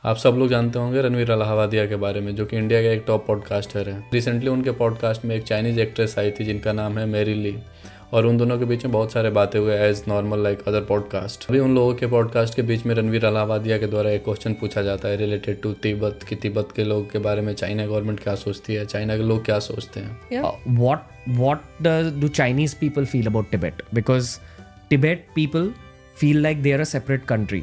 आप सब लोग जानते होंगे रणवीर अलाहाबादिया के बारे में, जो कि इंडिया के एक टॉप पॉडकास्टर हैं। रिसेंटली उनके पॉडकास्ट में एक चाइनीज़ एक्ट्रेस आई थी जिनका नाम है मैरी ली, और उन दोनों के बीच में बहुत सारे बातें हुए as normal like other podcast. अभी उन लोगों के पॉडकास्ट के बीच में रणवीर अलाहाबादिया के द्वारा एक क्वेश्चन पूछा जाता है रिलेटेड टू तिब्बत, कि तिब्बत के लोग के बारे में चाइना गवर्नमेंट क्या सोचती है, चाइना के लोग क्या सोचते हैं। What do Chinese people feel about Tibet? Because Tibet people feel like they are a separate country.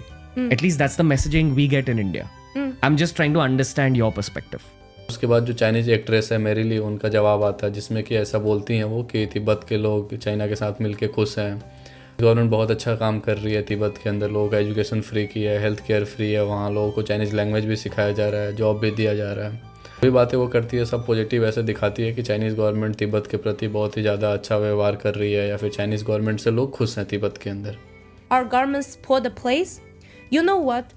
At least that's the messaging we get in India. I'm just trying to understand your perspective. उसके बाद जो Chinese actress है Mary ली, उनका जवाब आता है जिसमें कि ऐसा बोलती हैं वो कि तिब्बत के लोग चाइना के साथ मिलके खुश हैं। गवर्नमेंट बहुत अच्छा काम कर रही है तिब्बत के अंदर, लोगों का एजुकेशन फ्री की है, हेल्थ केयर फ्री है, वहाँ लोगों को चाइनीज़ लैंग्वेज भी सिखाया जा रहा है, जॉब भी दिया जा रहा है। वही बातें वो करती है सब पॉजिटिव ऐसे दिखाती है कि चाइनीज़ गवर्नमेंट तिब्बत के प्रति बहुत ही ज़्यादा अच्छा व्यवहार कर रही है, या फिर चाइनीज़ गवर्नमेंट से लोग खुश हैं तिब्बत के अंदर। Our government support the place. You know what?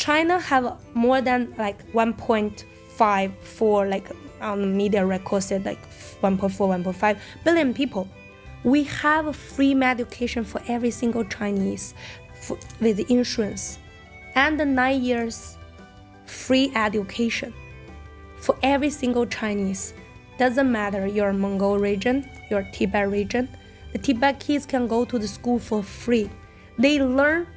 China have more than like 1.54, like on the media record said like 1.4, 1.5 billion people. We have a free education for every single Chinese with insurance, and the 9 years free education for every single Chinese. Doesn't matter your Mongol region, your Tibet region. The Tibet kids can go to the school for free. They learn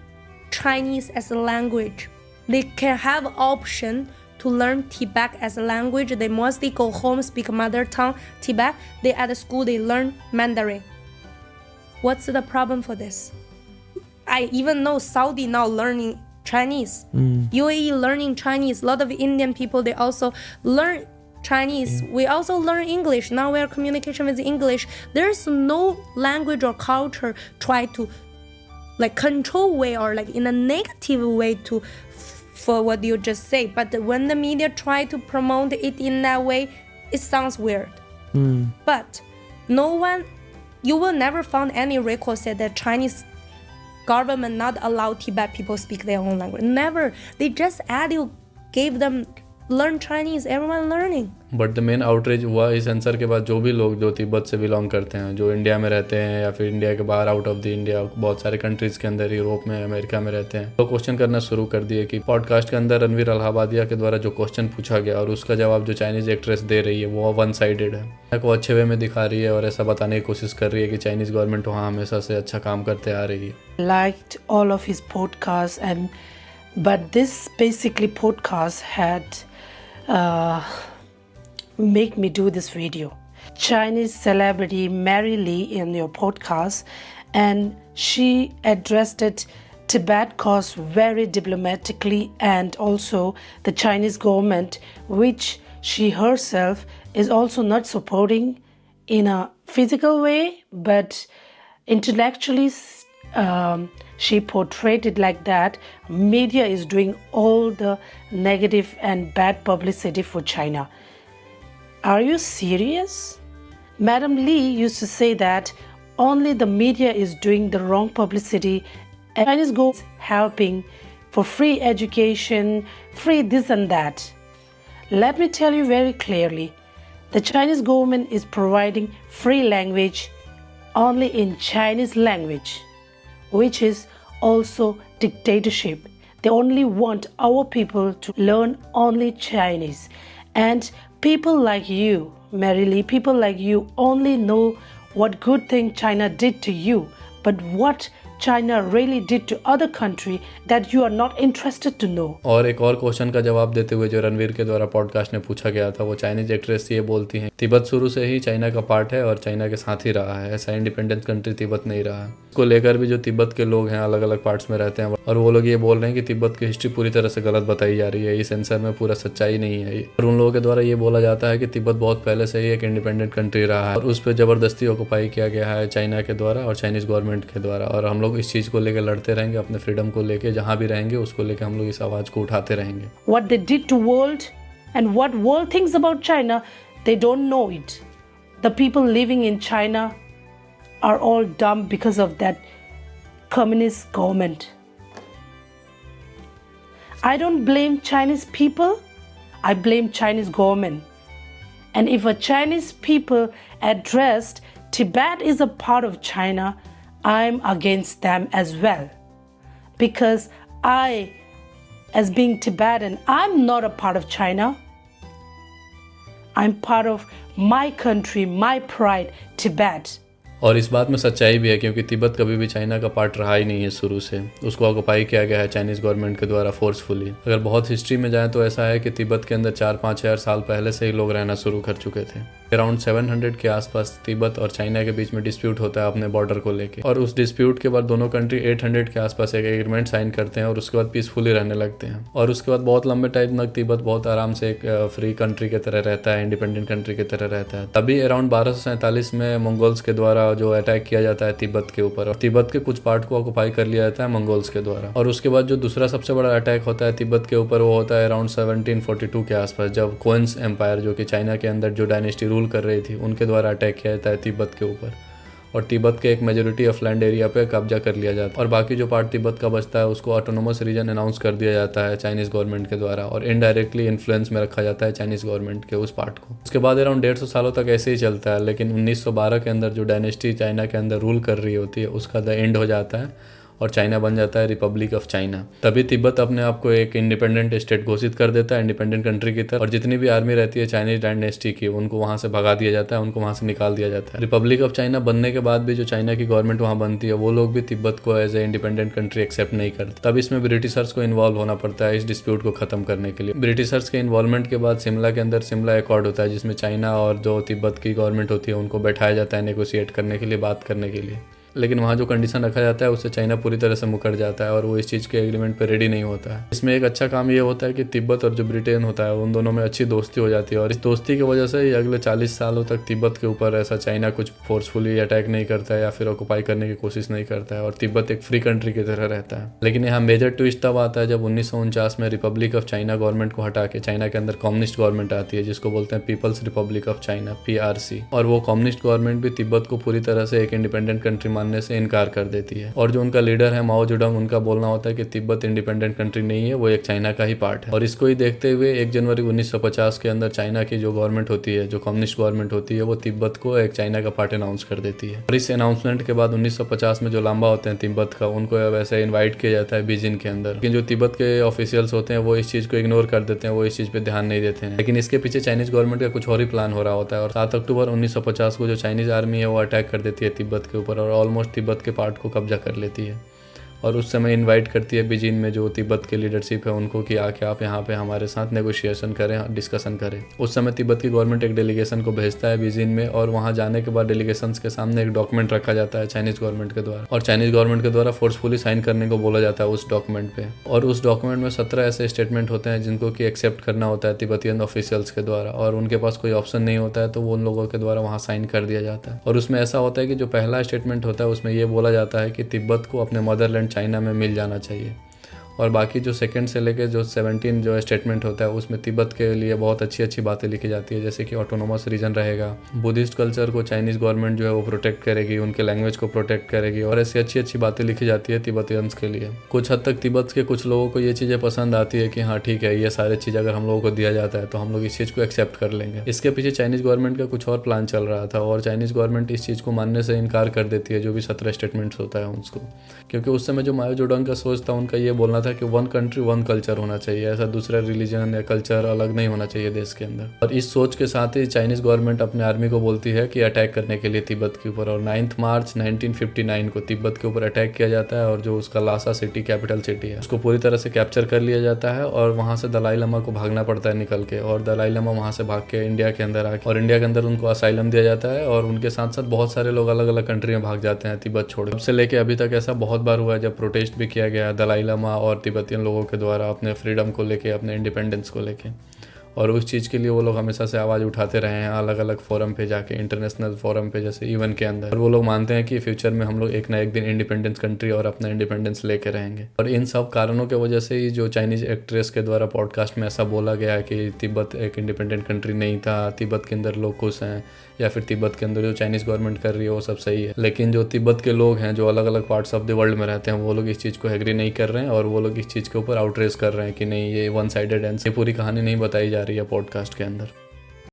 Chinese as a language. They can have option to learn Tibet as a language. They mostly go home, speak mother tongue Tibet. They at the school they learn Mandarin. What's the problem for this? I even know Saudi now learning Chinese. UAE learning Chinese. A lot of Indian people they also learn Chinese. We also learn English. Now we are communication with English. There's no language or culture try to like control way or like in a negative way to for what you just say. But when the media try to promote it in that way, it sounds weird. But no one, you will never find any record said that Chinese government not allow Tibet people speak their own language. Never. They just gave them learn Chinese. Everyone learning. But the main outreach हुआ इस answer के बाद, जो भी लोग जो तिब्बत से belong करते हैं, जो इंडिया में रहते हैं या फिर इंडिया के बाहर आउट ऑफ द इंडिया बहुत सारे कंट्रीज़ के अंदर, यूरोप में, अमेरिका में रहते हैं, तो क्वेश्चन करना शुरू कर दिए कि पॉडकास्ट के अंदर रणवीर अलाहाबादिया के द्वारा जो क्वेश्चन पूछा गया और उसका जवाब जो चाइनीज़ एक्ट्रेस दे रही है वो वन साइडेड है, को अच्छे वे में दिखा रही है और ऐसा बताने की कोशिश कर रही है कि चाइनीज़ गवर्नमेंट वहाँ हमेशा से अच्छा काम करते आ रही है। Liked all of his podcasts, but this basically podcast had make me do this video. Chinese celebrity Mary Lee in your podcast, and she addressed it Tibet cause very diplomatically, and also the Chinese government, which she herself is also not supporting in a physical way, but intellectually she portrayed it like that. Media is doing all the negative and bad publicity for China. Are you serious? Madam Lee used to say that only the media is doing the wrong publicity and Chinese government helping for free education, free this and that. Let me tell you very clearly, the Chinese government is providing free language only in Chinese language, which is also dictatorship. They only want our people to learn only Chinese. And people like you, Mary Lee, people like you only know what good thing China did to you, but what China really did to other country that you are not interested to know. और एक और question का जवाब देते हुए जो रणवीर के द्वारा पॉडकास्ट में पूछा गया था, वो चाइनीज एक्ट्रेस ये बोलती हैं, तिब्बत शुरू से ही चाइना का पार्ट है और चाइना के साथ ही रहा है, ऐसा इंडिपेंडेंट कंट्री तिब्बत नहीं रहा है। इसको लेकर भी जो तिब्बत के लोग हैं अलग अलग पार्ट्स में रहते हैं, और वो लोग ये बोल रहे हैं कि तिब्बत की हिस्ट्री पूरी तरह से गलत बताई जा रही है, इस आंसर में पूरा सच्चाई नहीं है। और उन लोगों के द्वारा ये बोला जाता है कि तिब्बत बहुत पहले से ही एक इंडिपेंडेंट कंट्री रहा है और उस पर जबरदस्ती ऑक्युपाई किया गया है चाइना के द्वारा और चाइनीज गवर्नमेंट के द्वारा, और हम लोग इस चीज़ को लेकर लड़ते रहेंगे, अपने फ्रीडम को लेके जहाँ भी रहेंगे उसको लेके हम लोग इस आवाज को उठाते रहेंगे। What they did to world and what world thinks about China, they don't know it. The people living in China are all dumb because of that communist government. I don't blame Chinese people, I blame Chinese government. And if a Chinese people addressed Tibet is a part of China, I'm against them as well. Because I as being Tibetan. I'm not a part of China. I'm part of my country, my pride, Tibet. और इस बात में सच्चाई भी है क्योंकि तिब्बत कभी भी चाइना का पार्ट रहा ही नहीं है शुरू से। उसको ऑक्युपाई किया गया है चाइनीज़ गवर्नमेंट के द्वारा फोर्सफुली। अगर बहुत हिस्ट्री में जाएं तो ऐसा है कि तिब्बत के अंदर 4-5 हज़ार साल पहले से ही लोग रहना शुरू कर चुके थे। अराउंड 700 के आसपास तिब्बत और चाइना के बीच में डिस्प्यूट होता है अपने बॉर्डर को लेके, और उस डिस्प्यूट के बाद दोनों कंट्री 800 के आसपास एक एग्रीमेंट साइन करते हैं और उसके बाद पीसफुली रहने लगते हैं। और उसके बाद बहुत लंबे टाइम तक तिब्बत बहुत आराम से एक फ्री कंट्री की तरह रहता है, इंडिपेंडेंट कंट्री की तरह रहता है। तभी अराउंड 1247 में मंगोल्स के द्वारा जो अटैक किया जाता है तिब्बत के ऊपर, और तिब्बत के कुछ पार्ट को ऑक्युपाई कर लिया जाता है मंगोल्स के द्वारा। और उसके बाद जो दूसरा सबसे बड़ा अटैक होता है तिब्बत के ऊपर वो होता है अराउंड 1742 के आसपास, जब क्वेंस एम्पायर जो कि चाइना के अंदर जो डायनेस्टी रूल कर रही थी उनके द्वारा अटैक किया जाता है तिब्बत के ऊपर, और तिब्बत के एक मेजोरिटी ऑफ लैंड एरिया पे कब्जा कर लिया जाता है। और बाकी जो पार्ट तिब्बत का बचता है उसको ऑटोनोमस रीजन अनाउंस कर दिया जाता है चाइनीज़ गवर्नमेंट के द्वारा, और इनडायरेक्टली इन्फ्लुएंस में रखा जाता है चाइनीज़ गवर्नमेंट के उस पार्ट को। उसके बाद अराउंड 150 सालों तक ऐसे ही चलता है, लेकिन 1912 के अंदर जो डायनेस्टी चाइना के अंदर रूल कर रही होती है उसका द एंड हो जाता है और चाइना बन जाता है रिपब्लिक ऑफ चाइना। तभी तिब्बत अपने आप को एक इंडिपेंडेंट स्टेट घोषित कर देता है, इंडिपेंडेंट कंट्री की तरह, और जितनी भी आर्मी रहती है चाइनीज डायनेस्टी की उनको वहाँ से भगा दिया जाता है, उनको वहाँ से निकाल दिया जाता है। रिपब्लिक ऑफ चाइना बनने के बाद भी जो चाइना की गवर्नमेंट वहाँ बनती है वो लोग भी तिब्बत को as a independent country accept नहीं करते। तब इसमें ब्रिटिशर्स को इन्वॉल्व होना पड़ता है इस डिस्प्यूट को खत्म करने के लिए। ब्रिटिशर्स के इन्वॉल्वमेंट के बाद शिमला के अंदर शिमला एकॉर्ड होता है, जिसमें चाइना और जो तिब्बत की गवर्नमेंट होती है उनको बैठाया जाता है नेगोशिएट करने के लिए, बात करने के लिए। लेकिन वहाँ जो कंडीशन रखा जाता है उससे चाइना पूरी तरह से मुकर जाता है और वो इस चीज़ के एग्रीमेंट पे रेडी नहीं होता है। इसमें एक अच्छा काम ये होता है कि तिब्बत और जो ब्रिटेन होता है उन दोनों में अच्छी दोस्ती हो जाती है, और इस दोस्ती की वजह से ही अगले 40 सालों तक तिब्बत के ऊपर ऐसा चाइना कुछ फोर्सफुली अटैक नहीं करता है या फिर ऑक्युपाई करने की कोशिश नहीं करता है, और तिब्बत एक फ्री कंट्री की तरह रहता है। लेकिन यहाँ मेजर ट्विस्ट तब आता है जब 1949 में रिपब्लिक ऑफ चाइना गवर्नमेंट को हटा के चाइना के अंदर कम्युनिस्ट गवर्नमेंट आती है, जिसको बोलते हैं People's Republic of China, PRC। और वो कम्युनिस्ट गवर्नमेंट भी तिब्बत को पूरी तरह से एक इंडिपेंडेंट कंट्री मानने से इनकार कर देती है। और जो उनका लीडर है माओ जेडोंग, उनका बोलना होता है कि तिब्बत इंडिपेंडेंट कंट्री नहीं है, वो एक चाइना का ही पार्ट है। और इसको ही देखते हुए 1 जनवरी 1950 के अंदर चाइना की जो गवर्नमेंट होती है, जो कम्युनिस्ट गवर्नमेंट होती है, वो तिब्बत को एक चाइना का पार्ट अनाउंस कर देती है। और इस अनाउंसमेंट के बाद 1950 में जो लांबा होते हैं तिब्बत का, उनको वैसे इन्वाइट किया जाता है बीजिंग के अंदर। लेकिन जो तिब्बत के ऑफिशियल्स होते हैं वो इस चीज़ को इग्नोर कर देते हैं, वो इस चीज़ पे ध्यान नहीं देते हैं। लेकिन इसके पीछे चाइनीज गवर्नमेंट का कुछ और ही प्लान हो रहा होता है, और 7 अक्टूबर 1950 को जो चाइनीज आर्मी है वो अटैक कर देती है तिब्बत के ऊपर और ऑलमोस्ट तिब्बत के पार्ट को कब्जा कर लेती है। और उस समय इनवाइट करती है बीजिंग में जो तिब्बत के लीडरशिप है उनको कि आके आप यहाँ पे हमारे साथ नेगोशिएशन करें, डिस्कशन करें। उस समय तिब्बत की गवर्नमेंट एक डेलीगेशन को भेजता है बीजिंग में, और वहाँ जाने के बाद डेलीगेशंस के सामने एक डॉक्यूमेंट रखा जाता है चाइनीज गवर्नमेंट के द्वारा, और चाइनीज गवर्नमेंट के द्वारा फोर्सफुली साइन करने को बोला जाता है उस डॉक्यूमेंट पे। और उस डॉक्यूमेंट में 17 ऐसे स्टेटमेंट होते हैं जिनको कि एक्सेप्ट करना होता है तिब्बतियन ऑफिशियल्स के द्वारा, और उनके पास कोई ऑप्शन नहीं होता है तो वो उन लोगों के द्वारा वहाँ साइन कर दिया जाता है। और उसमें ऐसा होता है कि जो पहला स्टेटमेंट होता है उसमें ये बोला जाता है कि तिब्बत को अपने मदरलैंड चाइना में मिल जाना चाहिए, और बाकी जो सेकंड से लेके जो 17 जो स्टेटमेंट होता है उसमें तिब्बत के लिए बहुत अच्छी अच्छी बातें लिखी जाती है, जैसे कि ऑटोनोमस रीजन रहेगा, बुद्धिस्ट कल्चर को चाइनीज गवर्नमेंट जो है वो प्रोटेक्ट करेगी, उनके लैंग्वेज को प्रोटेक्ट करेगी, और ऐसी अच्छी अच्छी बातें लिखी जाती है तिब्बतियंस के लिए। कुछ हद तक तिब्बत के कुछ लोगों को ये चीज़ें पसंद आती है कि हाँ ठीक है, ये सारी चीज़ अगर हम लोगों को दिया जाता है तो हम लोग इस चीज़ को एक्सेप्ट कर लेंगे। इसके पीछे चाइनीज गवर्नमेंट का कुछ और प्लान चल रहा था, और चाइनीज गवर्नमेंट इस चीज़ को मानने से इनकार कर देती है जो भी 17 स्टेटमेंट्स होता है उसको, क्योंकि उस समय जो माओ जेडोंग का सोच था उनका ये बोलना था कि 1 कंट्री 1 कल्चर होना चाहिए, ऐसा दूसरा रिलीजन या कल्चर अलग नहीं होना चाहिए देश के अंदर। और इस सोच के साथ ही चाइनीज गवर्नमेंट अपने आर्मी को बोलती है कि अटैक करने के लिए तिब्बत के ऊपर, और 9 मार्च 1959 को तिब्बत के ऊपर अटैक किया जाता है, और जो उसका लासा सिटी कैपिटल सिटी है उसको पूरी तरह से कैप्चर कर लिया जाता है, और वहाँ से दलाई लामा को भागना पड़ता है निकल के, और दलाई लामा वहाँ से भाग के इंडिया के अंदर आके, और इंडिया के अंदर उनको असाइलम दिया जाता है, और उनके साथ साथ बहुत सारे लोग अलग अलग कंट्री में भाग जाते हैं तिब्बत छोड़। तब से लेके अभी तक ऐसा बहुत बार हुआ है जब प्रोटेस्ट भी किया गया दलाई लामा और तिब्बतियन लोगों के द्वारा अपने फ्रीडम को लेके, अपने इंडिपेंडेंस को लेके, और उस चीज़ के लिए वो लोग हमेशा से आवाज़ उठाते रहे हैं अलग अलग फोरम पे जाके, इंटरनेशनल फोरम पे जैसे यूएन के अंदर। और वो लोग मानते हैं कि फ्यूचर में हम लोग एक ना एक दिन इंडिपेंडेंस कंट्री और अपना इंडिपेंडेंस लेके रहेंगे। और इन सब कारणों के वजह से ही जो चाइनीज एक्ट्रेस के द्वारा पॉडकास्ट में ऐसा बोला गया है कि तिब्बत एक इंडिपेंडेंट कंट्री नहीं था, तिब्बत के अंदर लोग खुश हैं, या फिर तिब्बत के अंदर जो चाइनीज़ गवर्नमेंट कर रही है वो सब सही है। लेकिन जो तिब्बत के लोग हैं जो अलग अलग पार्ट्स ऑफ द वर्ल्ड में रहते हैं वो लोग इस चीज़ को एग्री नहीं कर रहे हैं, और वो लोग इस चीज़ के ऊपर आउटरेज कर रहे हैं कि नहीं ये वन साइडेड है, ये पूरी कहानी नहीं बताई जा रही है पॉडकास्ट के अंदर।